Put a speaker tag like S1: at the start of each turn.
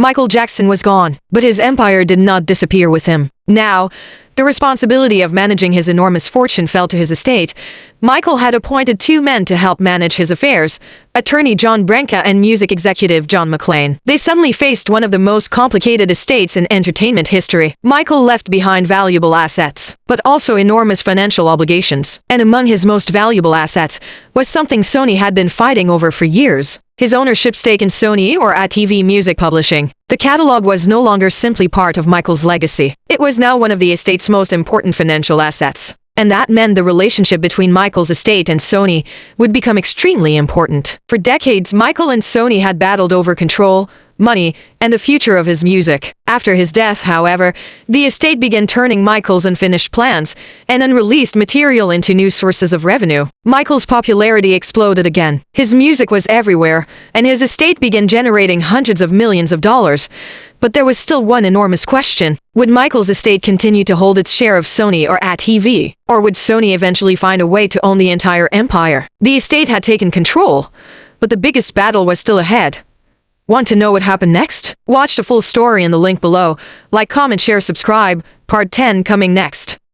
S1: Michael Jackson was gone, but his empire did not disappear with him. Now, the responsibility of managing his enormous fortune fell to his estate. Michael had appointed two men to help manage his affairs, attorney John Branca and music executive John McLean. They suddenly faced one of the most complicated estates in entertainment history. Michael left behind valuable assets, but also enormous financial obligations. And among his most valuable assets was something Sony had been fighting over for years: his ownership stake in Sony, or ATV Music Publishing. The catalog was no longer simply part of Michael's legacy. It was now one of the estate's most important financial assets. And that meant the relationship between Michael's estate and Sony would become extremely important. For decades, Michael and Sony had battled over control, money, and the future of his music. After his death, however, the estate began turning Michael's unfinished plans and unreleased material into new sources of revenue. Michael's popularity exploded again. His music was everywhere, and his estate began generating hundreds of millions of dollars. But there was still one enormous question. Would Michael's estate continue to hold its share of Sony or ATV? Or would Sony eventually find a way to own the entire empire? The estate had taken control, but the biggest battle was still ahead. Want to know what happened next? Watch the full story in the link below. Like, comment, share, subscribe. Part 10 coming next.